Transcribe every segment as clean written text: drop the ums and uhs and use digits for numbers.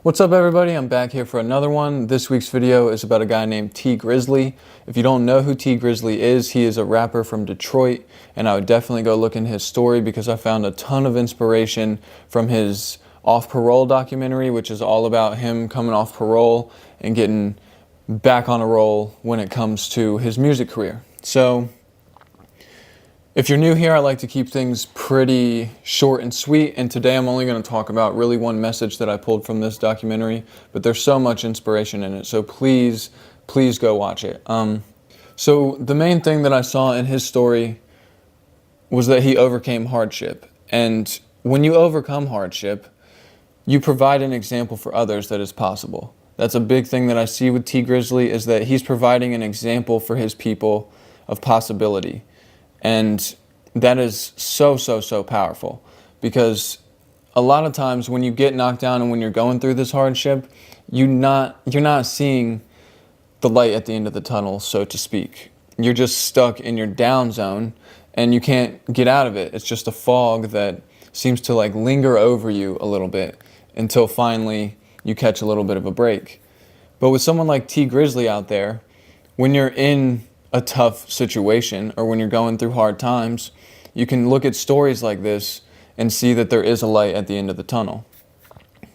What's up everybody, I'm back here for another one. This week's video is about a guy named Tee Grizzley. If you don't know who Tee Grizzley is, he is a rapper from Detroit, and I would definitely go look into his story because I found a ton of inspiration from his Off Parole documentary, which is all about him coming off parole and getting back on a roll when it comes to his music career. So if you're new here, I like to keep things pretty short and sweet, and today I'm only going to talk about really one message that I pulled from this documentary, but there's so much inspiration in it, so please go watch it. So the main thing that I saw in his story was that he overcame hardship, and when you overcome hardship, you provide an example for others that is possible. That's a big thing that I see with Tee Grizzley, is that he's providing an example for his people of possibility. And that is so powerful, because a lot of times when you get knocked down and when you're going through this hardship, you're not seeing the light at the end of the tunnel, so to speak. You're just stuck in your down zone and you can't get out of it. It's just a fog that seems to like linger over you a little bit until finally you catch a little bit of a break. But with someone like Tee Grizzley out there, when you're in a tough situation or when you're going through hard times, you can look at stories like this and see that there is a light at the end of the tunnel.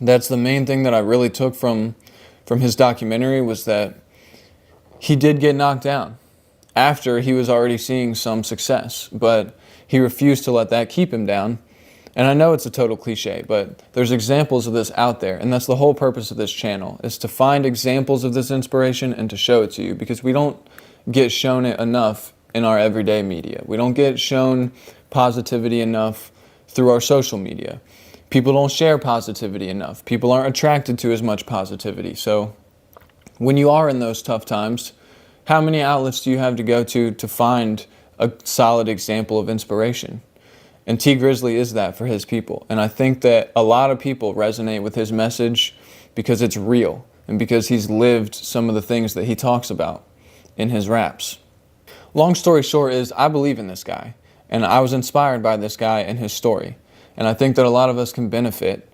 That's the main thing that I really took from his documentary, was that he did get knocked down after he was already seeing some success, but he refused to let that keep him down. And I know it's a total cliche, but there's examples of this out there, and that's the whole purpose of this channel, is to find examples of this inspiration and to show it to you, because we don't get shown it enough in our everyday media. We don't get shown positivity enough through our social media. People don't share positivity enough. People aren't attracted to as much positivity. So when you are in those tough times, how many outlets do you have to go to find a solid example of inspiration? And Tee Grizzley is that for his people. And I think that a lot of people resonate with his message because it's real and because he's lived some of the things that he talks about in his raps. Long story short is, I believe in this guy, and I was inspired by this guy and his story. And I think that a lot of us can benefit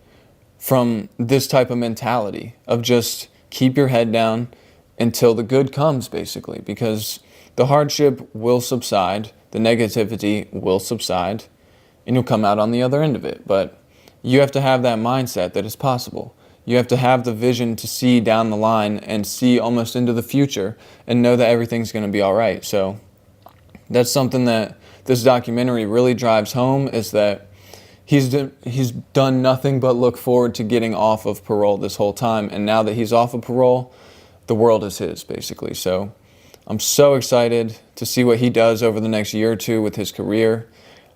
from this type of mentality of just keep your head down until the good comes, basically, because the hardship will subside, the negativity will subside, and you'll come out on the other end of it. But you have to have that mindset that it's possible. You have to have the vision to see down the line and see almost into the future and know that everything's going to be all right. So that's something that this documentary really drives home, is that he's done nothing but look forward to getting off of parole this whole time. And now that he's off of parole, the world is his, basically. So I'm so excited to see what he does over the next year or two with his career.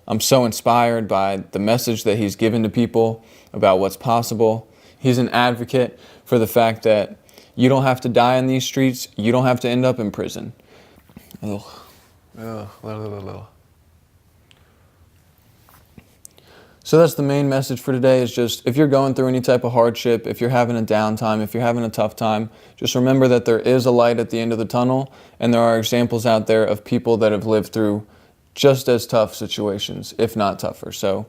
I'm so inspired by the message that he's given to people about what's possible. He's an advocate for the fact that you don't have to die in these streets. You don't have to end up in prison. So that's the main message for today, is just if you're going through any type of hardship, if you're having a downtime, if you're having a tough time, just remember that there is a light at the end of the tunnel, and there are examples out there of people that have lived through just as tough situations, if not tougher. So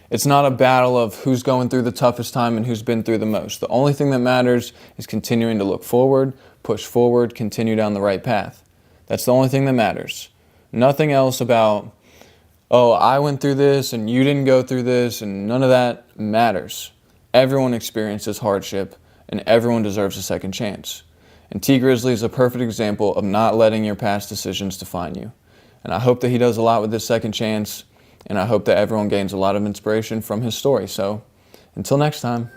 it's not a battle of who's going through the toughest time and who's been through the most. The only thing that matters is continuing to look forward, push forward, continue down the right path. That's the only thing that matters. Nothing else about, oh, I went through this and you didn't go through this, and none of that matters. Everyone experiences hardship and everyone deserves a second chance. And Tee Grizzley is a perfect example of not letting your past decisions define you. And I hope that he does a lot with this second chance. And I hope that everyone gains a lot of inspiration from his story. So until next time.